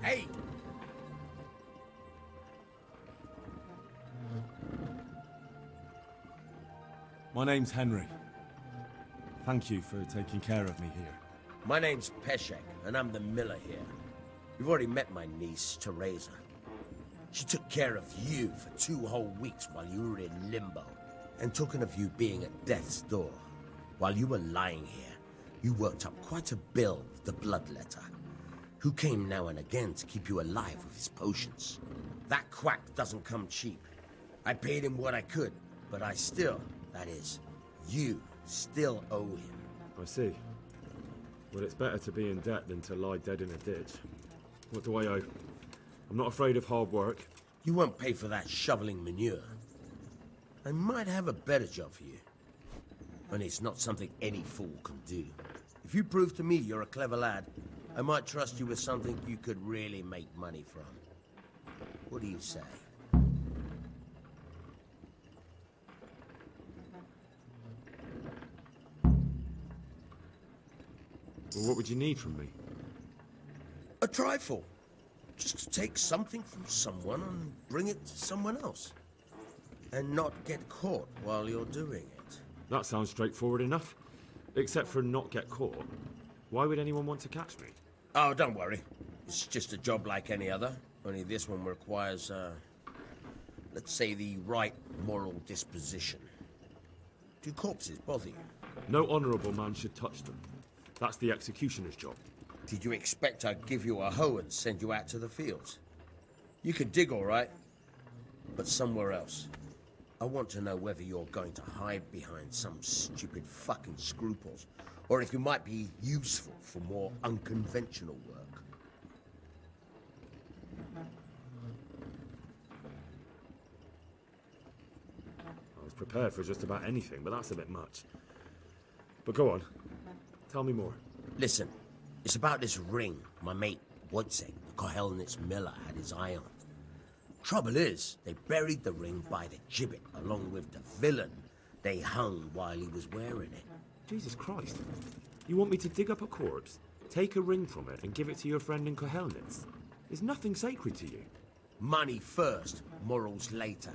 Hey! My name's Henry. Thank you for taking care of me here. My name's Peshek, and I'm the miller here. You've already met my niece, Teresa. She took care of you for 2 whole weeks while you were in limbo. And talking of you being at death's door, while you were lying here, you worked up quite a bill with the bloodletter, who came now and again to keep you alive with his potions. That quack doesn't come cheap. I paid him what I could, but I still, that is, you still owe him. I see. Well, it's better to be in debt than to lie dead in a ditch. What do I owe? I'm not afraid of hard work. You won't pay for that shoveling manure. I might have a better job for you. And it's not something any fool can do. If you prove to me you're a clever lad, I might trust you with something you could really make money from. What do you say? Well, what would you need from me? A trifle. Just to take something from someone and bring it to someone else. And not get caught while you're doing it. That sounds straightforward enough. Except for not get caught. Why would anyone want to catch me? Oh, don't worry. It's just a job like any other. Only this one requires, let's say the right moral disposition. Do corpses bother you? No honourable man should touch them. That's the executioner's job. Did you expect I'd give you a hoe and send you out to the fields? You can dig all right, but somewhere else. I want to know whether you're going to hide behind some stupid fucking scruples, or if you might be useful for more unconventional work. I was prepared for just about anything, but that's a bit much. But go on. Tell me more. Listen, it's about this ring my mate Wojciech, the Kohelnitz miller, had his eye on. Trouble is, they buried the ring by the gibbet along with the villain they hung while he was wearing it. Jesus Christ. You want me to dig up a corpse, take a ring from it, and give it to your friend in Kohelnitz? Is nothing sacred to you? Money first, morals later.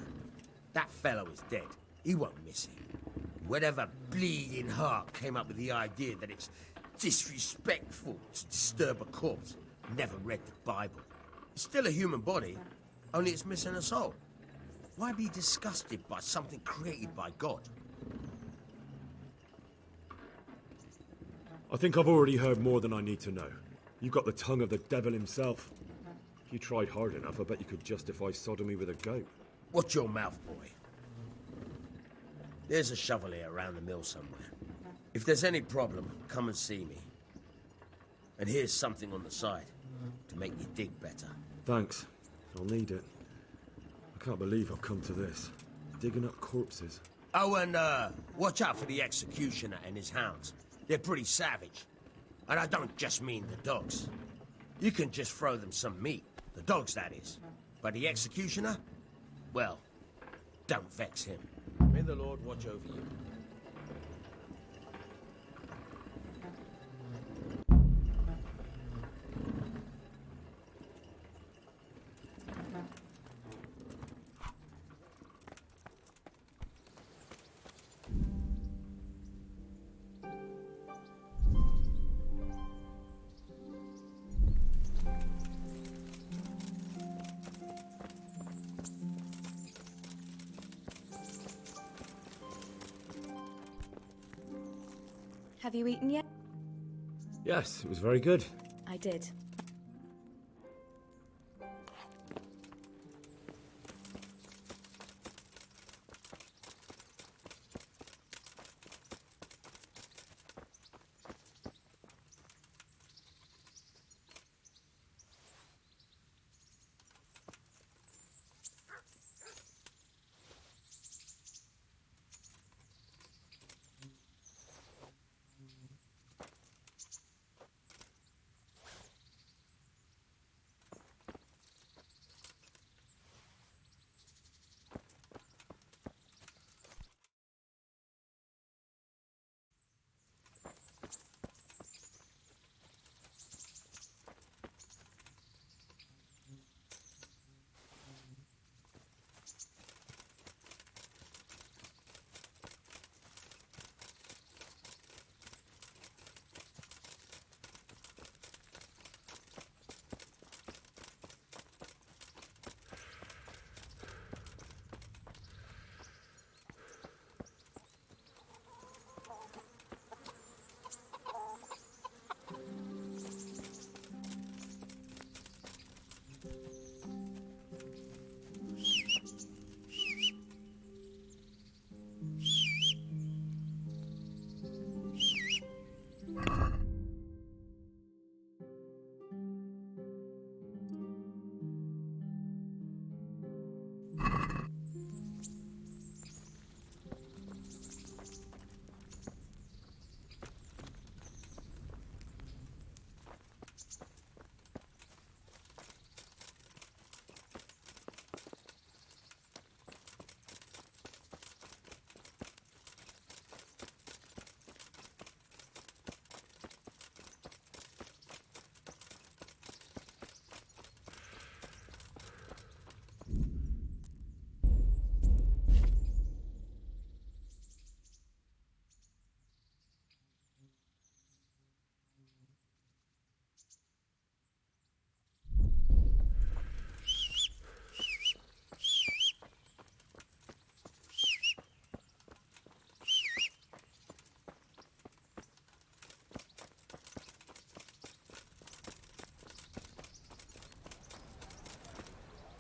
That fellow is dead. He won't miss it. Whatever bleeding heart came up with the idea that it's disrespectful to disturb a corpse never read the Bible. It's still a human body, only it's missing a soul. Why be disgusted by something created by God? I think I've already heard more than I need to know. You've got the tongue of the devil himself. If you tried hard enough, I bet you could justify sodomy with a goat. Watch your mouth, boy. There's a shovel here around the mill somewhere. If there's any problem, come and see me. And here's something on the side to make you dig better. Thanks. I'll need it. I can't believe I've come to this. Digging up corpses. Oh, and watch out for the executioner and his hounds. They're pretty savage. And I don't just mean the dogs. You can just throw them some meat. The dogs, that is. But the executioner? Well, don't vex him. May the Lord watch over you. Have you eaten yet? Yes, it was very good. I did.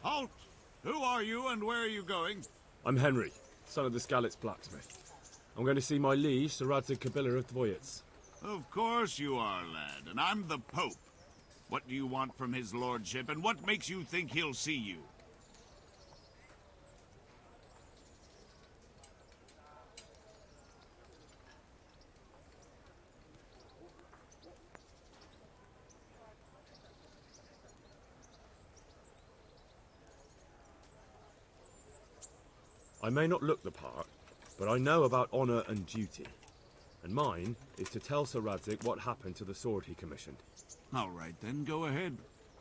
Halt! Who are you and where are you going? I'm Henry, son of the Skalitz blacksmith. I'm going to see my liege, Sir Radzig Kabiller of Dvoyets. Of course you are, lad, and I'm the Pope. What do you want from his lordship, and what makes you think he'll see you? I may not look the part, but I know about honour and duty. And mine is to tell Sir Radzig what happened to the sword he commissioned. All right, then, go ahead.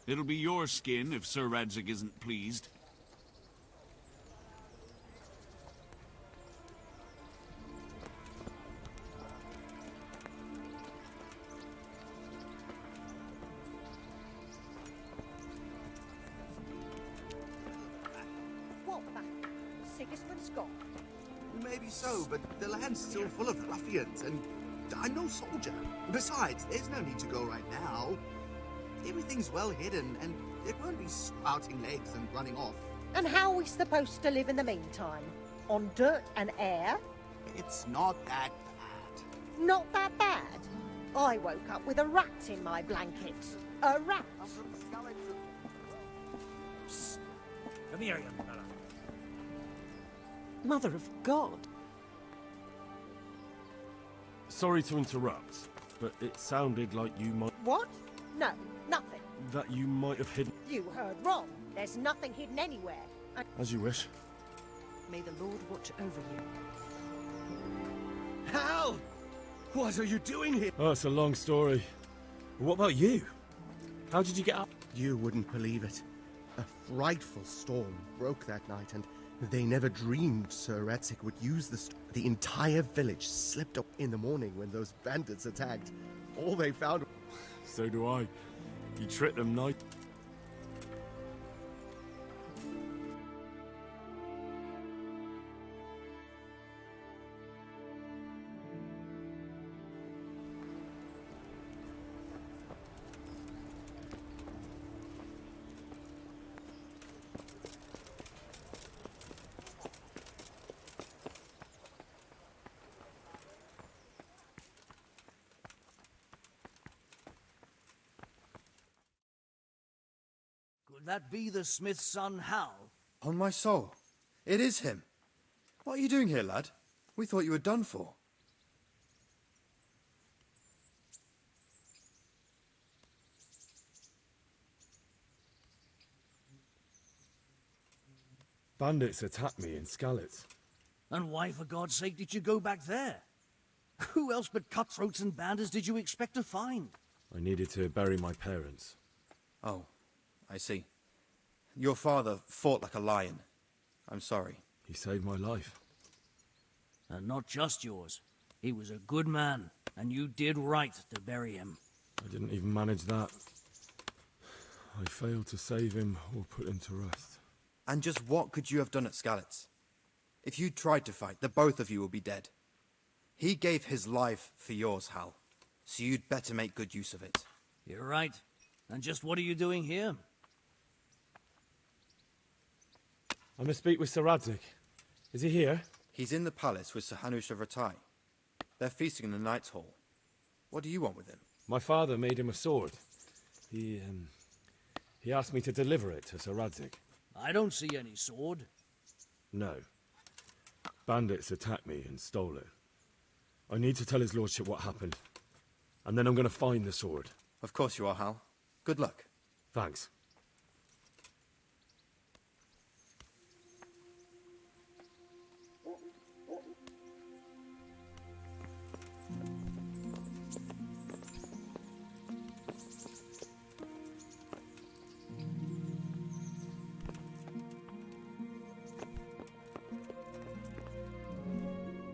It'll be your skin if Sir Radzig isn't pleased. What the? Sigismund's gone. Maybe so, but the land's still full of ruffians, and I'm no soldier. Besides, there's no need to go right now. Everything's well hidden, and it won't be sprouting legs and running off. And how are we supposed to live in the meantime? On dirt and air? It's not that bad. Not that bad. I woke up with a rat in my blankets. A rat. Come here, young fella. Mother of God. Sorry to interrupt, but it sounded like you might... What? No, nothing. that you might have hidden... You heard wrong. There's nothing hidden anywhere. As you wish. May the Lord watch over you. Hal! What are you doing here? Oh, it's a long story. What about you? How did you get up? You wouldn't believe it. A frightful storm broke that night, and they never dreamed Sir Radzig would use the storm. The entire village slipped up in the morning when those bandits attacked. All they found... So do I. You tricked them night... Could that be the smith's son, Hal? On my soul, it is him. What are you doing here, lad? We thought you were done for. Bandits attacked me in Skalitz. And why, for God's sake, did you go back there? Who else but cutthroats and bandits did you expect to find? I needed to bury my parents. Oh, I see. Your father fought like a lion. I'm sorry. He saved my life. And not just yours. He was a good man, and you did right to bury him. I didn't even manage that. I failed to save him or put him to rest. And just what could you have done at Skalitz? If you tried to fight, the both of you will be dead. He gave his life for yours, Hal. So you'd better make good use of it. You're right. And just what are you doing here? I must speak with Sir Radzig. Is he here? He's in the palace with Sir Hanush of Ratai. They're feasting in the Knight's Hall. What do you want with him? My father made him a sword. He asked me to deliver it to Sir Radzig. I don't see any sword. No. Bandits attacked me and stole it. I need to tell his lordship what happened. And then I'm going to find the sword. Of course you are, Hal. Good luck. Thanks.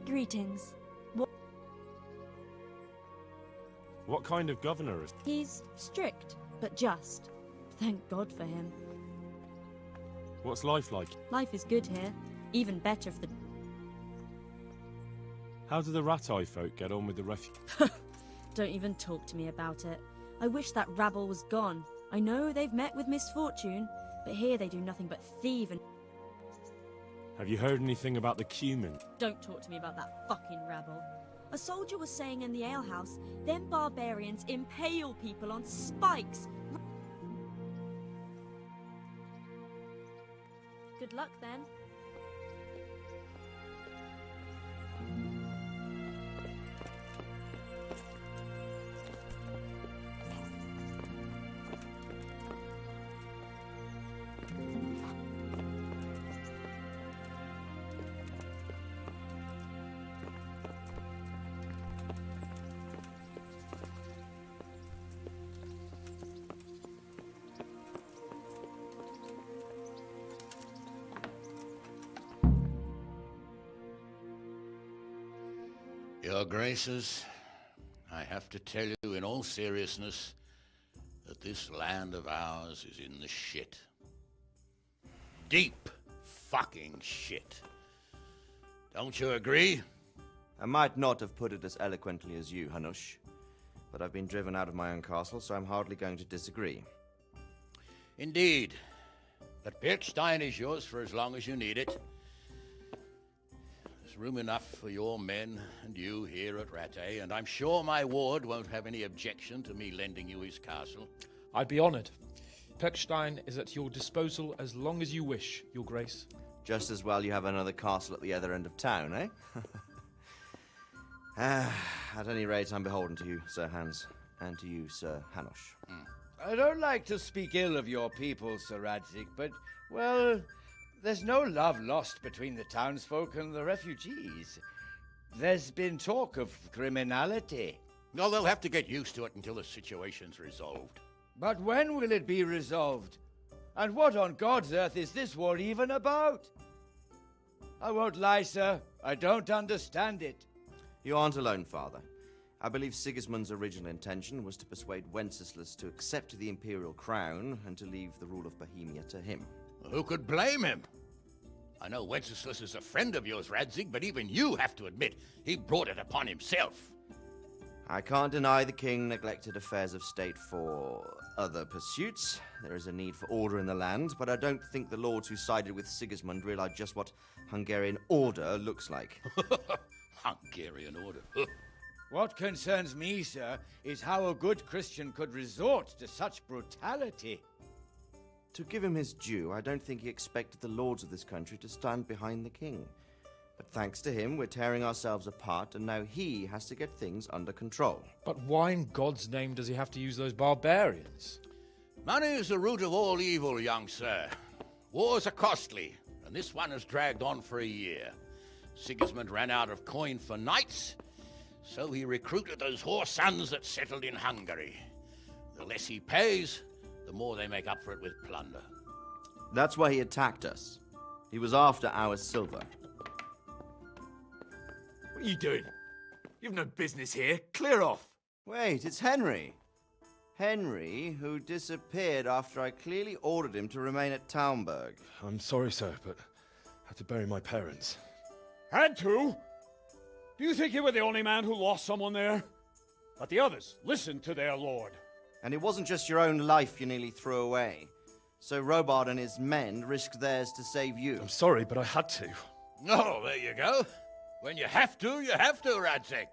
Greetings. What kind of governor is... He's strict, but just. Thank God for him. What's life like? Life is good here. Even better for the... How do the Ratai folk get on with the refuge? Don't even talk to me about it. I wish that rabble was gone. I know they've met with misfortune, But here they do nothing but thieve and... Have you heard anything about the cumin? Don't talk to me about that fucking rabble. A soldier was saying in the alehouse, them barbarians impale people on spikes. Good luck then. Your Graces, I have to tell you in all seriousness that this land of ours is in the shit. Deep fucking shit. Don't you agree? I might not have put it as eloquently as you, Hanush, but I've been driven out of my own castle, so I'm hardly going to disagree. Indeed. But Birkstein is yours for as long as you need it. There's room enough for your men and you here at Rattay, and I'm sure my ward won't have any objection to me lending you his castle. I'd be honored. Perkstein is at your disposal as long as you wish, Your Grace. Just as well you have another castle at the other end of town, eh? At any rate, I'm beholden to you, Sir Hans, and to you, Sir Hanush. I don't like to speak ill of your people, Sir Radzig, but, well, there's no love lost between the townsfolk and the refugees. There's been talk of criminality. No, they'll have to get used to it until the situation's resolved. But when will it be resolved? And what on God's earth is this war even about? I won't lie, sir. I don't understand it. You aren't alone, Father. I believe Sigismund's original intention was to persuade Wenceslas to accept the imperial crown and to leave the rule of Bohemia to him. Who could blame him? I know Wenceslas is a friend of yours, Radzig, but even you have to admit he brought it upon himself. I can't deny the king neglected affairs of state for other pursuits. There is a need for order in the land, but I don't think the lords who sided with Sigismund realized just what Hungarian order looks like. Hungarian order? What concerns me, sir, is how a good Christian could resort to such brutality. To give him his due, I don't think he expected the lords of this country to stand behind the king. But thanks to him, we're tearing ourselves apart, and now he has to get things under control. But why in God's name does he have to use those barbarians? Money is the root of all evil, young sir. Wars are costly, and this one has dragged on for a year. Sigismund ran out of coin for knights, so he recruited those whore sons that settled in Hungary. The less he pays, the more they make up for it with plunder. That's why he attacked us. He was after our silver. What are you doing? You've no business here. Clear off. Wait, it's Henry. Henry, who disappeared after I clearly ordered him to remain at Taunberg. I'm sorry, sir, but I had to bury my parents. Had to? Do you think you were the only man who lost someone there? But the others listened to their lord. And it wasn't just your own life you nearly threw away. So Robard and his men risked theirs to save you. I'm sorry, but I had to. Oh, there you go. When you have to, Radzig.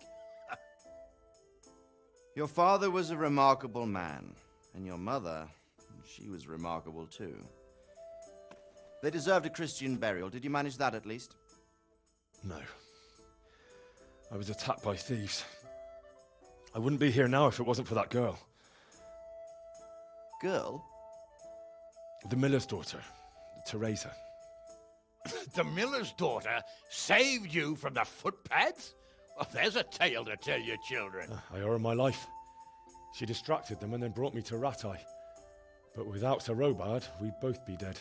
Your father was a remarkable man, and your mother, she was remarkable too. They deserved a Christian burial. Did you manage that at least? No. I was attacked by thieves. I wouldn't be here now if it wasn't for that girl. Girl? The miller's daughter, Teresa. The miller's daughter saved you from the footpads? Well, there's a tale to tell your children. I owe her my life. She distracted them and then brought me to Rattay. But without Sir Robard, we'd both be dead.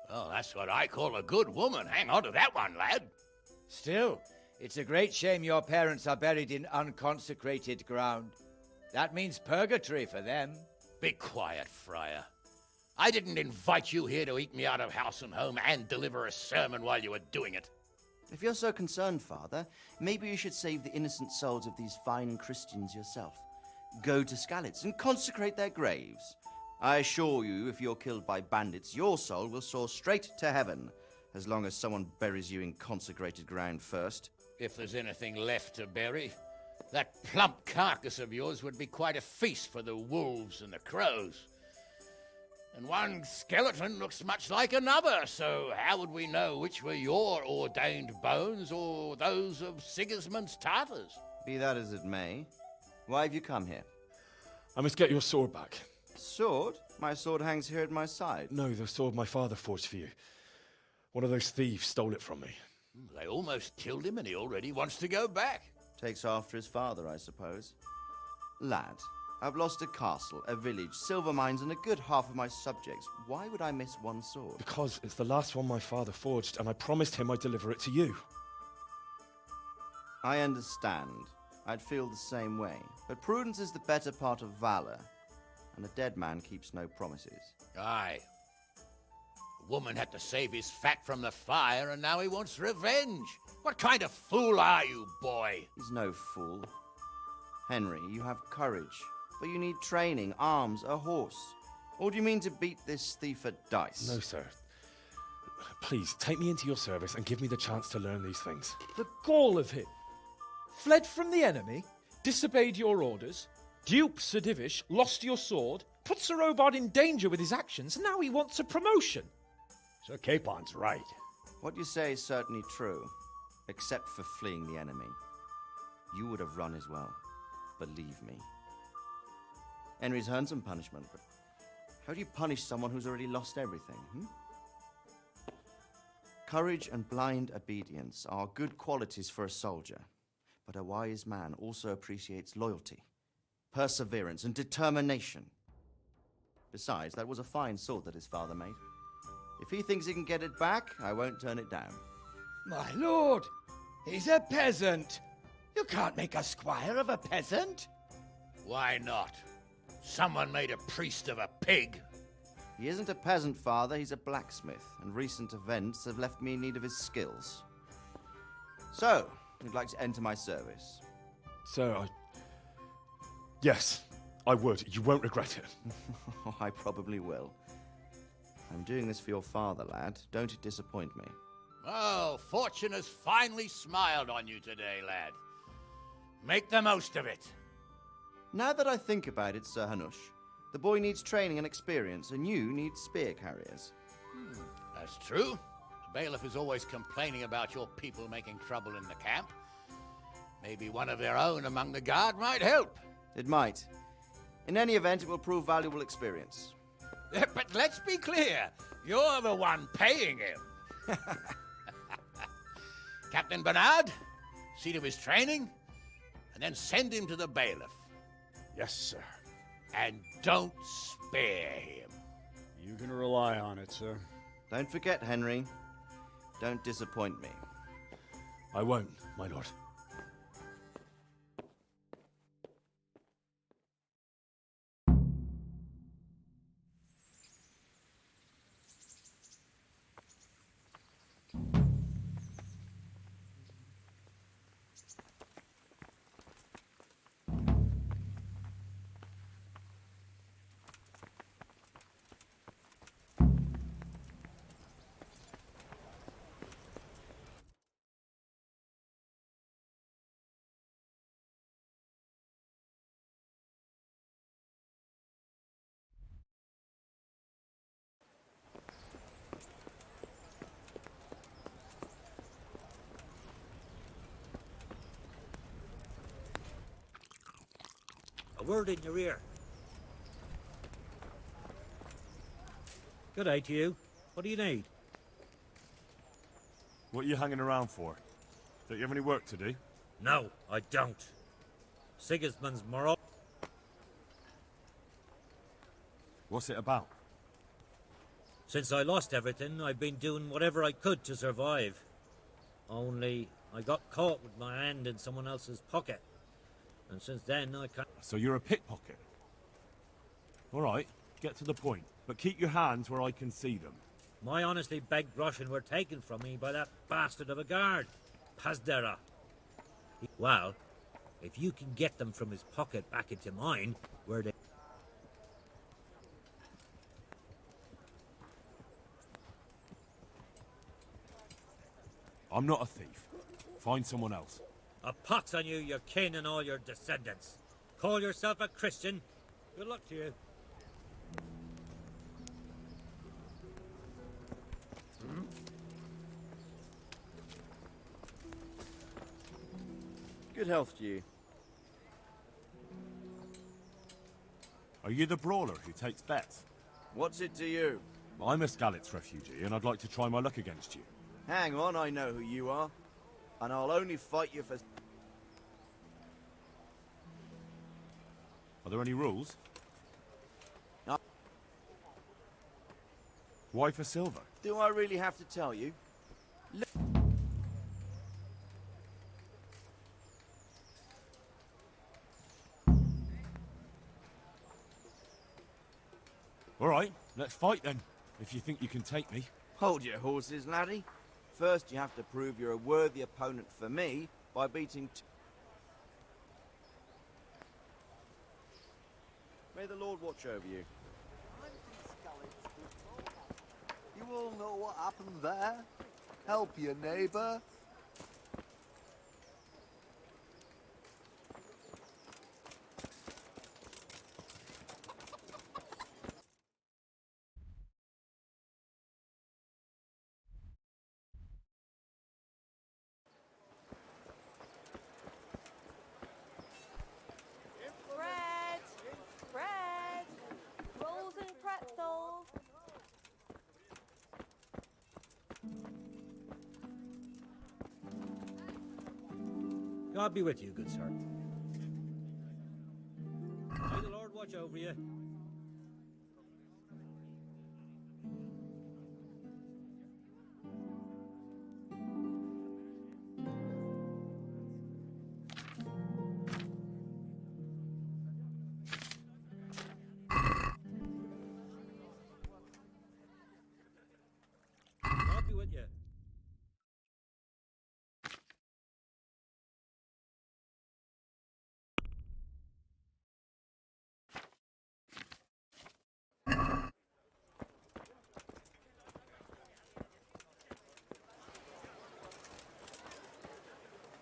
Oh, that's what I call a good woman. Hang on to that one, lad. Still, it's a great shame your parents are buried in unconsecrated ground. That means purgatory for them. Be quiet, Friar. I didn't invite you here to eat me out of house and home and deliver a sermon while you were doing it. If you're so concerned, Father, maybe you should save the innocent souls of these fine Christians yourself. Go to Skalitz and consecrate their graves. I assure you, if you're killed by bandits, your soul will soar straight to heaven, as long as someone buries you in consecrated ground first. If there's anything left to bury, that plump carcass of yours would be quite a feast for the wolves and the crows. And one skeleton looks much like another, so how would we know which were your ordained bones or those of Sigismund's Tartars? Be that as it may, why have you come here? I must get your sword back. Sword? My sword hangs here at my side. No, the sword my father forged for you. One of those thieves stole it from me. They almost killed him and he already wants to go back. Takes after his father, I suppose. Lad, I've lost a castle, a village, silver mines, and a good half of my subjects. Why would I miss one sword? Because it's the last one my father forged, and I promised him I'd deliver it to you. I understand. I'd feel the same way. But prudence is the better part of valor, and a dead man keeps no promises. Aye. A woman had to save his fat from the fire, and now he wants revenge. What kind of fool are you, boy? He's no fool. Henry, you have courage, but you need training, arms, a horse. Or do you mean to beat this thief at dice? No, sir. Please, take me into your service and give me the chance to learn these things. The gall of him. Fled from the enemy, disobeyed your orders, duped Sir Divish, lost your sword, put Sir Robard in danger with his actions, and now he wants a promotion. Sir Capon's right. What you say is certainly true, except for fleeing the enemy. You would have run as well, believe me. Henry's earned some punishment, but how do you punish someone who's already lost everything, Courage and blind obedience are good qualities for a soldier, but a wise man also appreciates loyalty, perseverance, and determination. Besides, that was a fine sword that his father made. If he thinks he can get it back, I won't turn it down. My lord, he's a peasant. You can't make a squire of a peasant. Why not? Someone made a priest of a pig. He isn't a peasant, father, he's a blacksmith, and recent events have left me in need of his skills. So, you'd like to enter my service? Sir, Yes, I would. You won't regret it. I probably will. I'm doing this for your father, lad. Don't it disappoint me. Oh, fortune has finally smiled on you today, lad. Make the most of it. Now that I think about it, Sir Hanush, the boy needs training and experience, and you need spear carriers. That's true. The bailiff is always complaining about your people making trouble in the camp. Maybe one of their own among the guard might help. It might. In any event, it will prove valuable experience. But let's be clear. You're the one paying him. Captain Bernard, see to his training, and then send him to the bailiff. Yes, sir. And don't spare him. You can rely on it, sir. Don't forget, Henry. Don't disappoint me. I won't, my lord. A word in your ear. Good day to you. What do you need? What are you hanging around for? Don't you have any work to do? No, I don't. Sigismund's moral. What's it about? Since I lost everything, I've been doing whatever I could to survive. Only, I got caught with my hand in someone else's pocket. And since then, I can't... So you're a pickpocket? All right, get to the point. But keep your hands where I can see them. My honestly begged groschen were taken from me by that bastard of a guard, Pazdera. Well, if you can get them from his pocket back into mine, where they... I'm not a thief. Find someone else. A pox on you, your kin and all your descendants. Call yourself a Christian? Good luck to you. Good health to you. Are you the brawler who takes bets? What's it to you? I'm a Skalitz refugee, and I'd like to try my luck against you. Hang on, I know who you are. And I'll only fight you for... Are there any rules? No. Why for silver? Do I really have to tell you? All right, let's fight then, if you think you can take me. Hold your horses, laddie. First, you have to prove you're a worthy opponent for me by beating... May the Lord watch over you. You all know what happened there? Help your neighbour. Bread! Rolls and pretzels! God be with you, good sir. May the Lord watch over you. God be with you.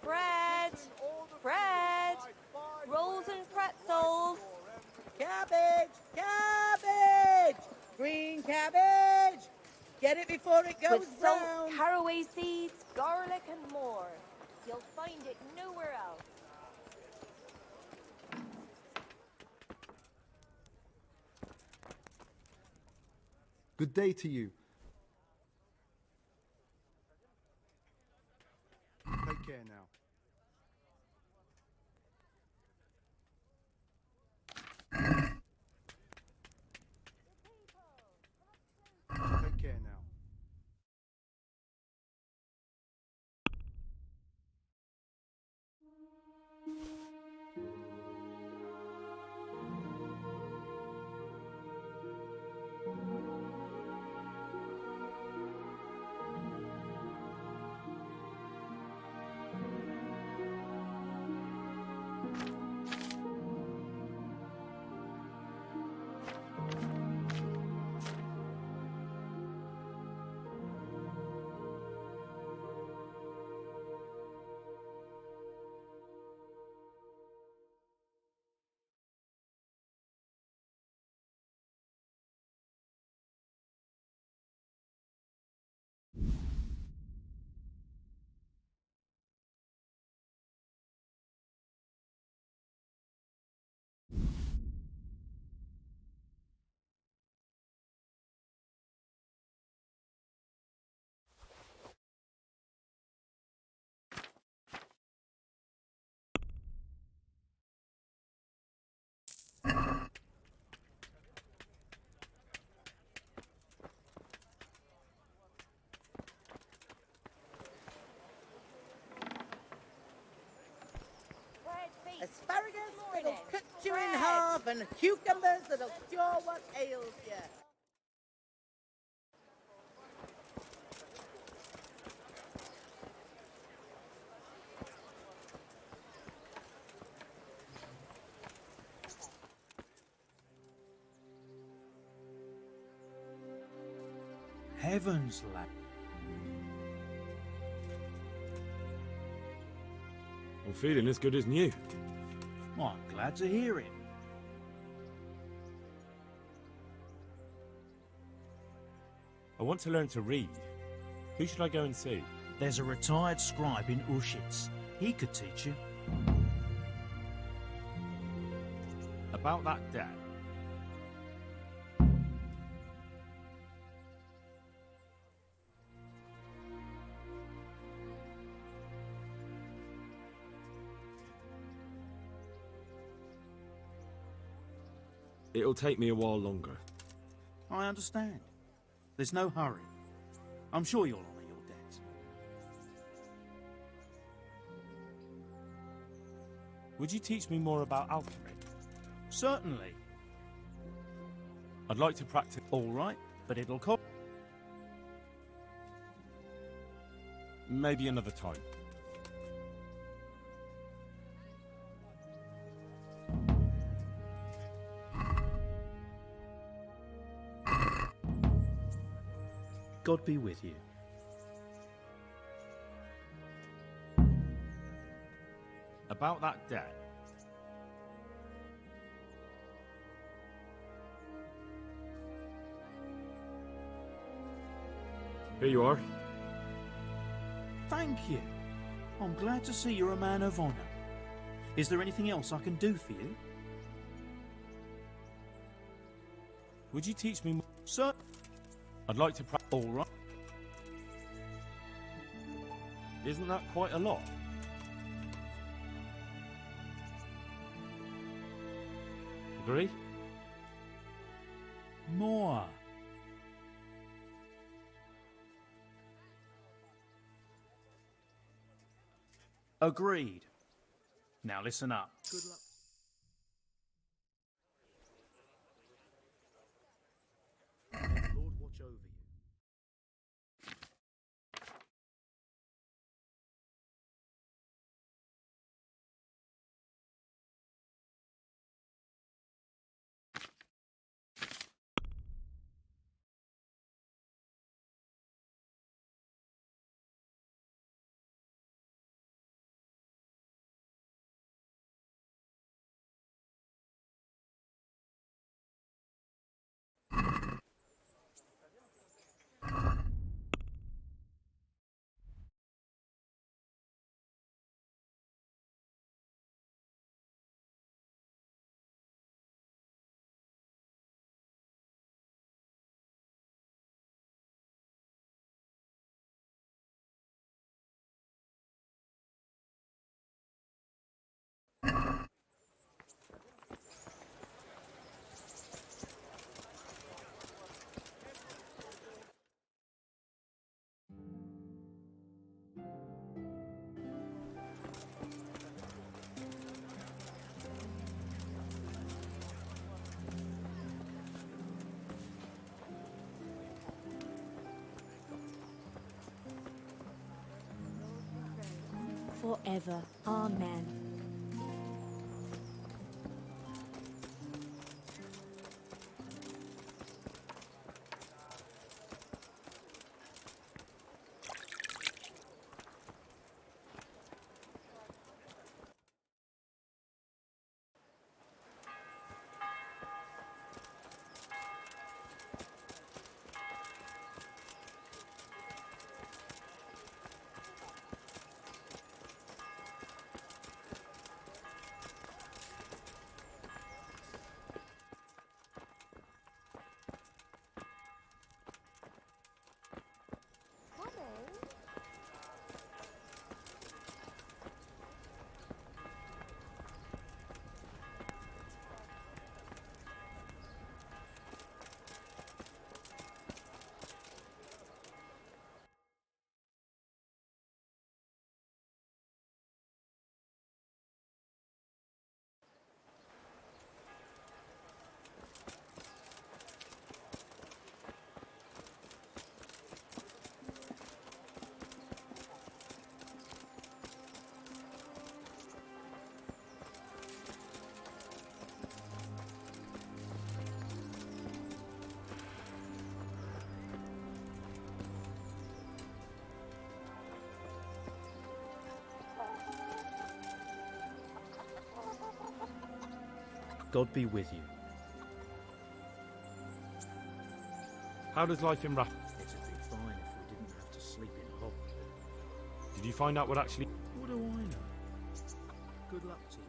Bread! Bread! Rolls and pretzels! Cabbage! Cabbage! Green cabbage! Get it before it goes With salt, brown! caraway seeds, garlic and more. You'll find it nowhere else. Good day to you. Take care now. Take care now. Asparagus that'll cut you in half, and cucumbers that'll cure what ails you. Heavens, lad. I'm feeling as good as new. Well, I'm glad to hear it. I want to learn to read. Who should I go and see? There's a retired scribe in Ushitz. He could teach you. About that debt. It'll take me a while longer. I understand. There's no hurry. I'm sure you'll honour your debt. Would you teach me more about alchemy? Certainly. I'd like to practice. All right, but it'll cost. Maybe another time. God be with you. About that debt. Here you are. Thank you. I'm glad to see you're a man of honour. Is there anything else I can do for you? Would you teach me more? Sir? I'd like to practice. All right. Isn't that quite a lot? Agree? More. Agreed. Now listen up. Good luck. Lord watch over you. Forever. Amen. God be with you. How does life in Rat... It'd be fine if we didn't have to sleep in hob. Did you find out what actually... What do I know? Good luck to you.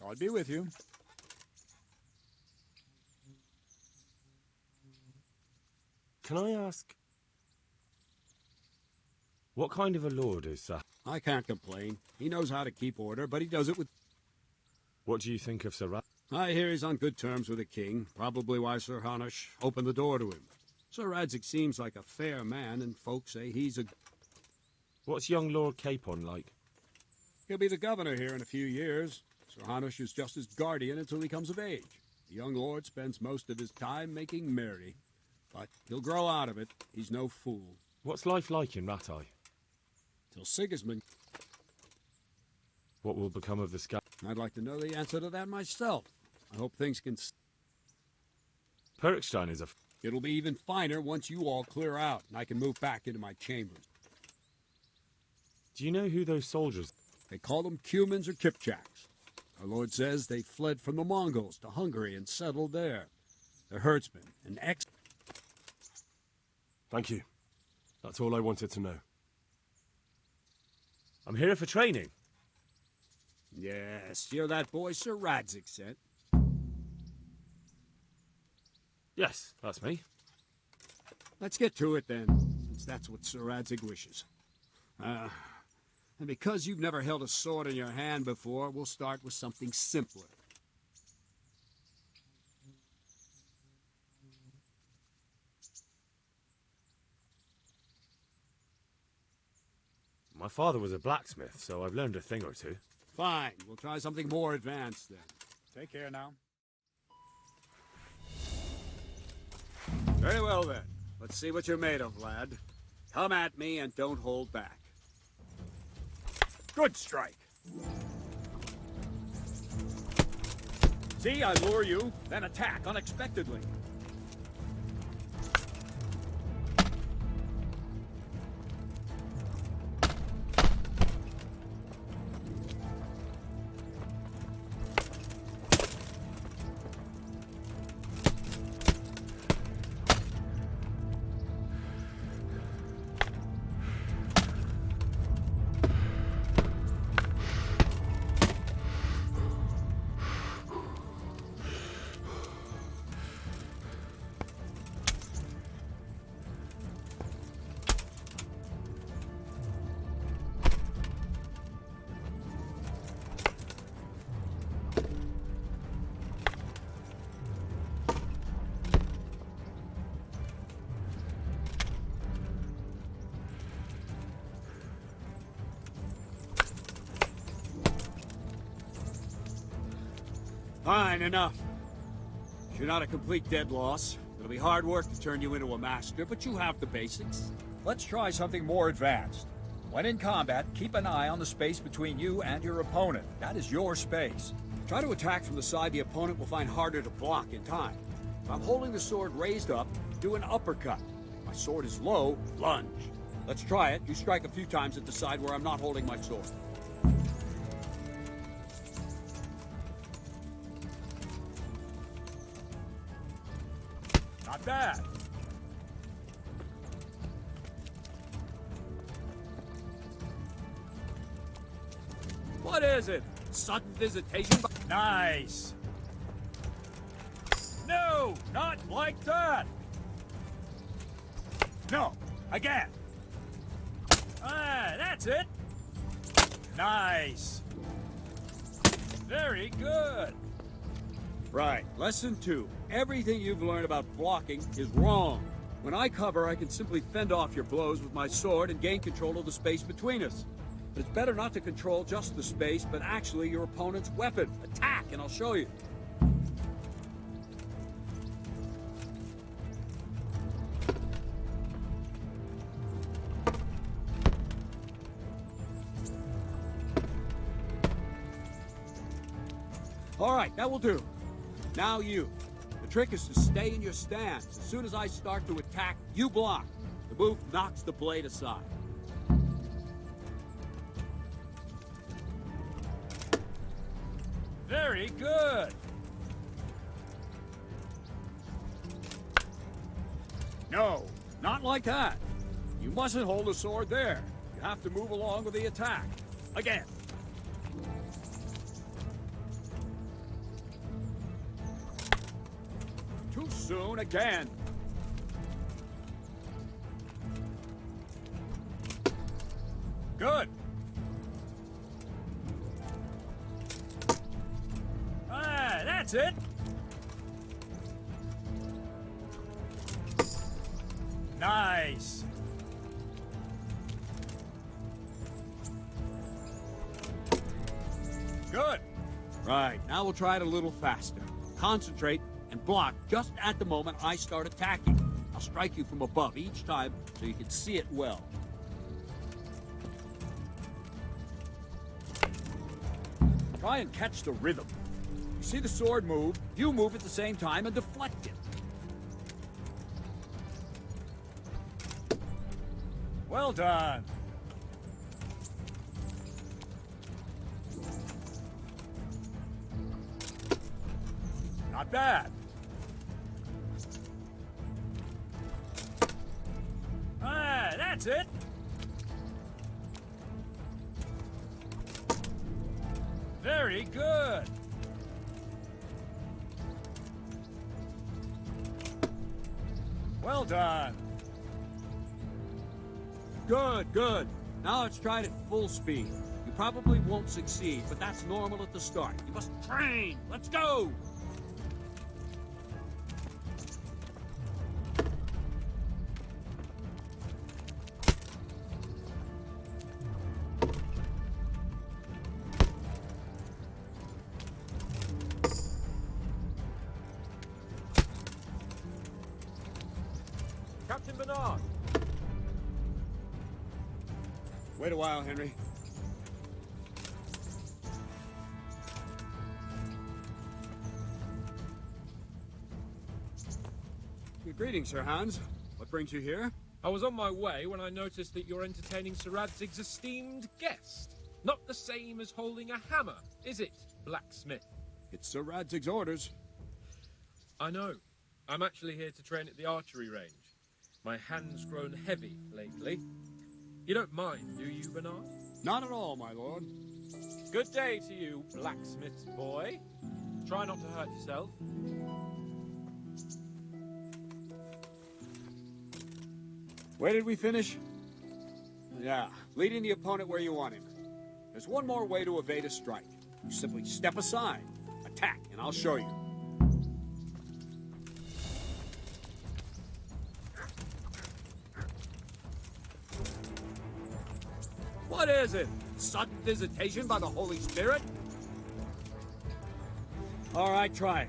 God be with you. Can I ask... What kind of a lord is that? I can't complain. He knows how to keep order, but he does it with... What do you think of Sir Rat? I hear he's on good terms with the king, probably why Sir Hanush opened the door to him. Sir Radzig seems like a fair man, and folks say he's a... What's young Lord Capon like? He'll be the governor here in a few years. Sir Hanush is just his guardian until he comes of age. The young lord spends most of his time making merry. But he'll grow out of it. He's no fool. What's life like in Ratai? Till Sigismund... What will become of the scout? I'd like to know the answer to that myself. I hope things can... Perkstein is a... It'll be even finer once you all clear out, and I can move back into my chambers. Do you know who those soldiers... They call them Cumans or Kipchaks. Our lord says they fled from the Mongols to Hungary and settled there. They're herdsmen and ex... Thank you. That's all I wanted to know. I'm here for training. Yes, you're that boy Sir Radzig sent. Yes, that's me. Let's get to it then, since that's what Sir Radzig wishes. And because you've never held a sword in your hand before, we'll start with something simpler. My father was a blacksmith, so I've learned a thing or two. Fine, we'll try something more advanced then. Take care now. Very well then. Let's see what you're made of, lad. Come at me and don't hold back. Good strike. See, I lure you, then attack unexpectedly. Fine, enough. You're not a complete dead loss. It'll be hard work to turn you into a master, but you have the basics. Let's try something more advanced. When in combat, keep an eye on the space between you and your opponent. That is your space. Try to attack from the side the opponent will find harder to block in time. If I'm holding the sword raised up, do an uppercut. If my sword is low, lunge. Let's try it. You strike a few times at the side where I'm not holding my sword. Not bad. What is it? Sudden visitation? Nice. No, not like that. No, again. Ah, that's it. Nice. Very good. Right, lesson 2. Everything you've learned about blocking is wrong. When I cover, I can simply fend off your blows with my sword and gain control of the space between us. But it's better not to control just the space, but actually your opponent's weapon. Attack, and I'll show you. All right, that will do. Now you. The trick is to stay in your stance. As soon as I start to attack, you block. The move knocks the blade aside. Very good. No, not like that. You mustn't hold the sword there. You have to move along with the attack. Again. Too soon again. Good. Ah, that's it. Nice. Good. Right, now we'll try it a little faster. Concentrate and block just at the moment I start attacking. I'll strike you from above each time so you can see it well. Try and catch the rhythm. You see the sword move, you move at the same time and deflect it. Well done. Not bad. Ah, that's it. Very good. Well done. Good, good. Now let's try it at full speed. You probably won't succeed, but that's normal at the start. You must train. Let's go. Captain Bernard! Wait a while, Henry. Greetings, Sir Hans. What brings you here? I was on my way when I noticed that you're entertaining Sir Radzig's esteemed guest. Not the same as holding a hammer, is it, blacksmith? It's Sir Radzig's orders. I know. I'm actually here to train at the archery range. My hand's grown heavy lately. You don't mind, do you, Bernard? Not at all, my lord. Good day to you, blacksmith's boy. Try not to hurt yourself. Where did we finish? Yeah, leading the opponent where you want him. There's one more way to evade a strike. You simply step aside, attack, and I'll show you. What is it? Sudden visitation by the Holy Spirit? All right, try it.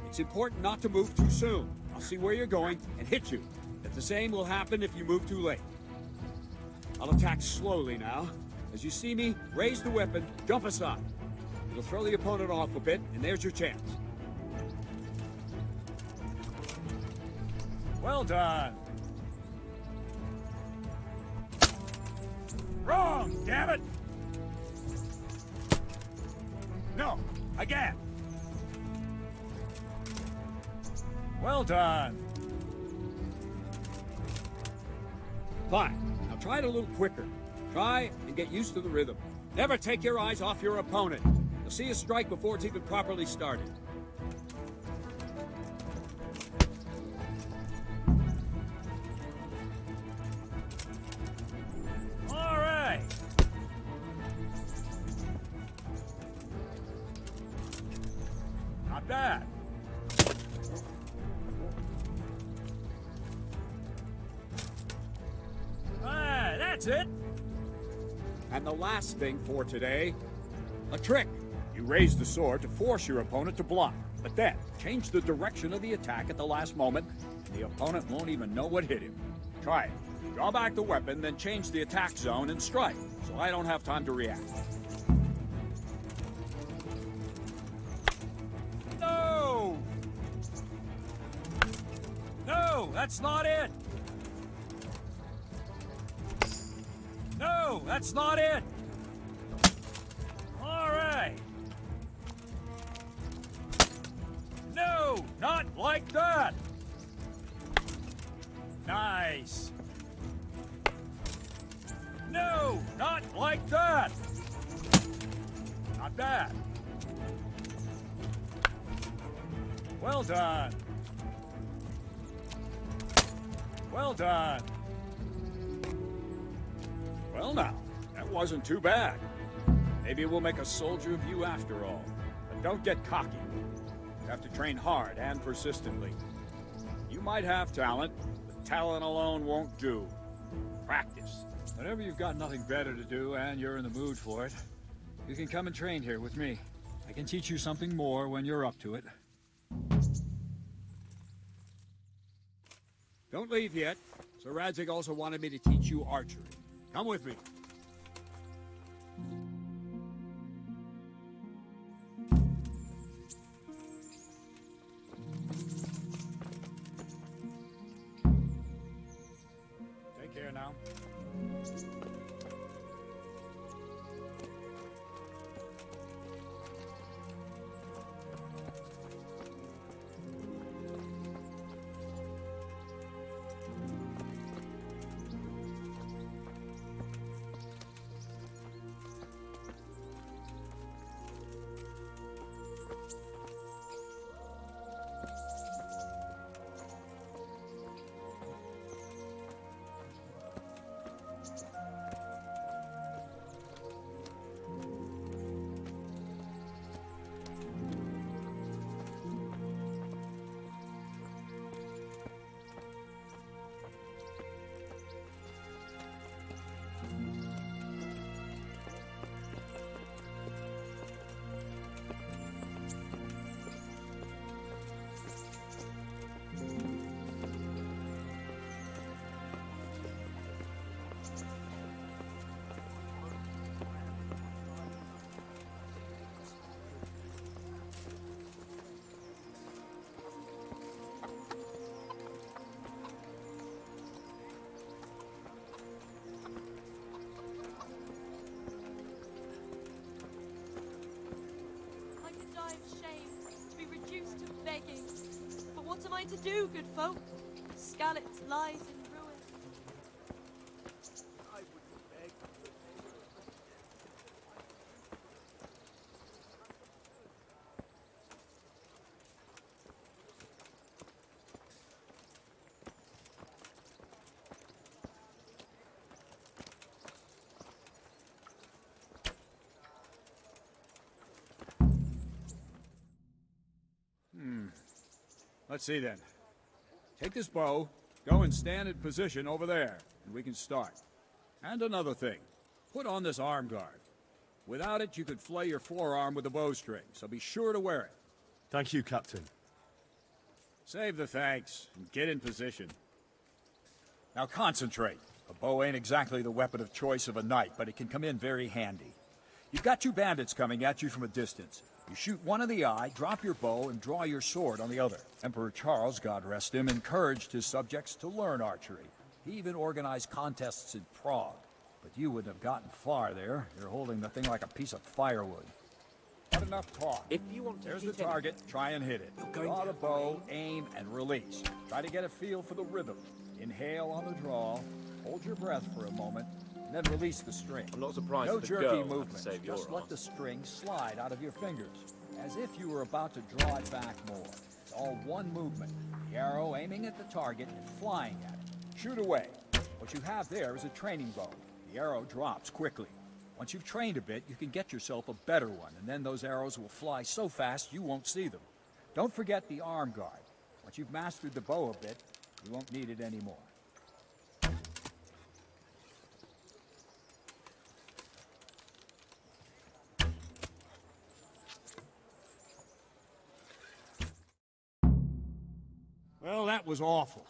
It's important not to move too soon. I'll see where you're going and hit you. But the same will happen if you move too late. I'll attack slowly now. As you see me, raise the weapon, jump aside. It'll throw the opponent off a bit, and there's your chance. Well done. Wrong, damn it! No, again! Well done. Fine. Now try it a little quicker. Try and get used to the rhythm. Never take your eyes off your opponent. You'll see a strike before it's even properly started. All right. Not bad. That's it. And the last thing for today, a trick. You raise the sword to force your opponent to block, but then change the direction of the attack at the last moment, and the opponent won't even know what hit him. Try it. Draw back the weapon, then change the attack zone and strike, so I don't have time to react. No! No, that's not it! No, that's not it! All right. No, not like that! Nice. No, not like that! Not bad. Well done. Well done. Well now, that wasn't too bad. Maybe we'll make a soldier of you after all. But don't get cocky. You have to train hard and persistently. You might have talent, but talent alone won't do. Practice. Whenever you've got nothing better to do and you're in the mood for it, you can come and train here with me. I can teach you something more when you're up to it. Don't leave yet. Sir Radzig also wanted me to teach you archery. Come with me. Take care now. Begging. But what am I to do, good folk? Skalitz lies in ruin. I wouldn't beg. Let's see then. Take this bow, go and stand in position over there, and we can start. And another thing, put on this arm guard. Without it, you could flay your forearm with a bowstring, so be sure to wear it. Thank you, Captain. Save the thanks, and get in position. Now concentrate. A bow ain't exactly the weapon of choice of a knight, but it can come in very handy. You've got two bandits coming at you from a distance. You shoot one in the eye, drop your bow, and draw your sword on the other. Emperor Charles, God rest him, encouraged his subjects to learn archery. He even organized contests in Prague. but you wouldn't have gotten far there. You're holding the thing like a piece of firewood. Not enough talk. If you want to There's the target. Try and hit it. Draw the bow, aim, and release. Try to get a feel for the rhythm. Inhale on the draw. Hold your breath for a moment, and then release the string. I'm not surprised No the jerky girl had to movements. save your Just let ass. the string slide out of your fingers, as if you were about to draw it back more. It's all one movement. The arrow aiming at the target and flying at it. Shoot away. What you have there is a training bow. The arrow drops quickly. Once you've trained a bit, you can get yourself a better one, and then those arrows will fly so fast you won't see them. Don't forget the arm guard. Once you've mastered the bow a bit, you won't need it anymore. Well, that was awful.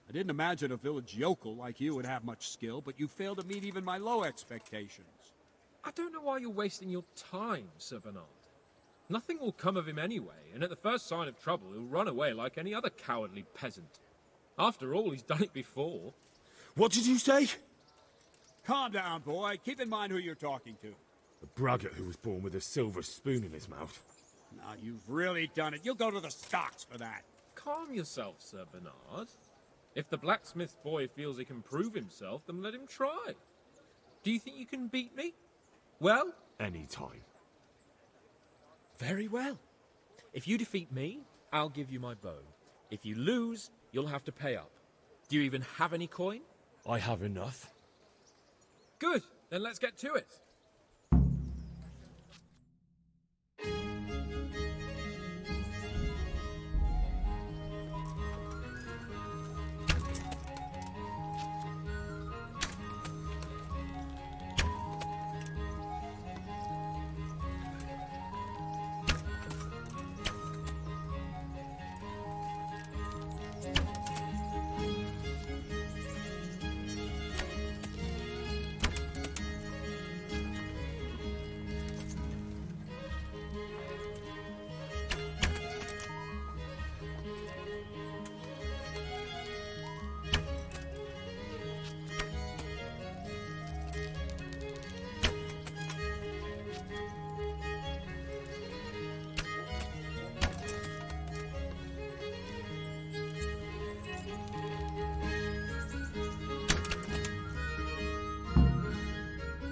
I didn't imagine a village yokel like you would have much skill, but you failed to meet even my low expectations. I don't know why you're wasting your time, Sir Bernard. Nothing will come of him anyway, and at the first sign of trouble, he'll run away like any other cowardly peasant. After all, he's done it before. What did you say? Calm down, boy. Keep in mind who you're talking to. The braggart who was born with a silver spoon in his mouth. Now, you've really done it. You'll go to the stocks for that. Calm yourself, Sir Bernard. If the blacksmith boy feels he can prove himself, then let him try. Do you think you can beat me? Well? Any time. Very well. If you defeat me, I'll give you my bow. If you lose, you'll have to pay up. Do you even have any coin? I have enough. Good. Then let's get to it.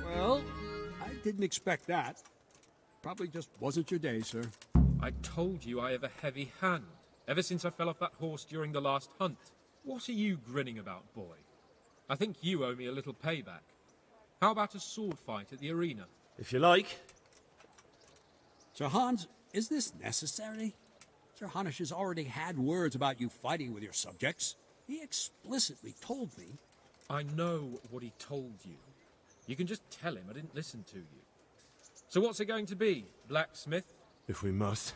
Well, I didn't expect that. Probably just wasn't your day, sir. I told you I have a heavy hand, ever since I fell off that horse during the last hunt. What are you grinning about, boy? I think you owe me a little payback. How about a sword fight at the arena? If you like. Sir Hans, is this necessary? Sir Hanush has already had words about you fighting with your subjects. He explicitly told me. I know what he told you. You can just tell him I didn't listen to you. So what's it going to be, blacksmith? If we must.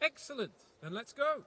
Excellent. Then let's go.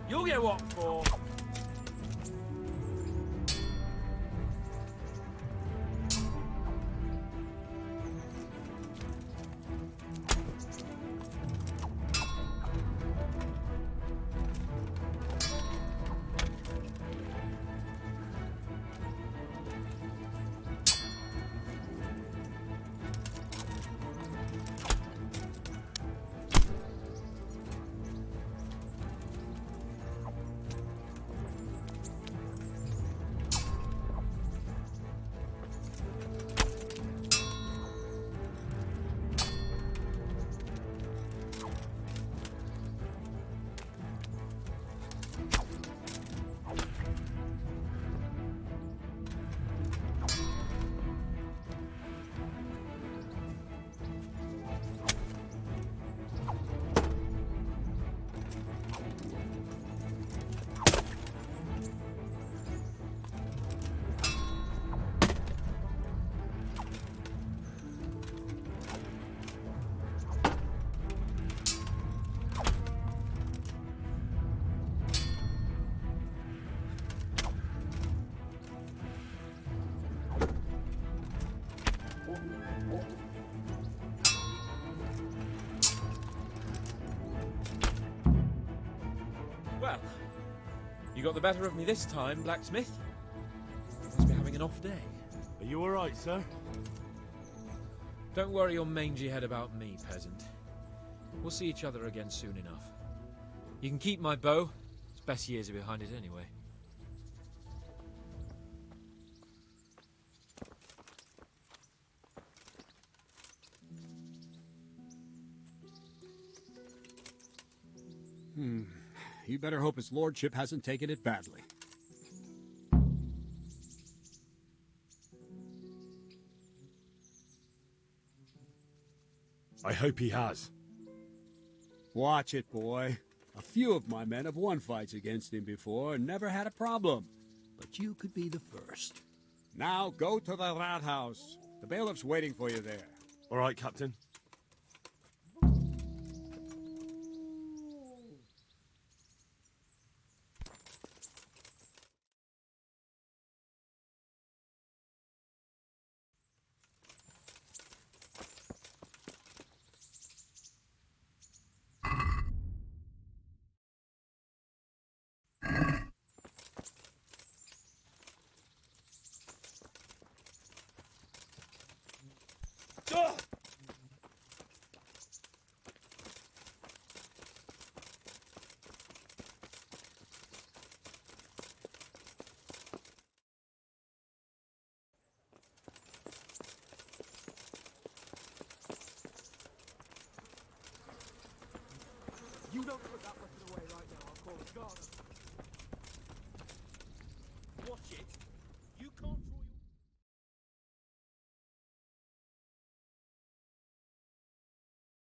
You'll get what for. You got the better of me this time, blacksmith. Must be having an off day. Are you all right, sir? Don't worry your mangy head about me, peasant. We'll see each other again soon enough. You can keep my bow. Its best years are behind it anyway. You better hope his lordship hasn't taken it badly. I hope he has. Watch it, boy. A few of my men have won fights against him before and never had a problem. But you could be the first. Now go to the rat house. The bailiff's waiting for you there. All right, Captain. You don't put that weapon away right now, I'll call a guard.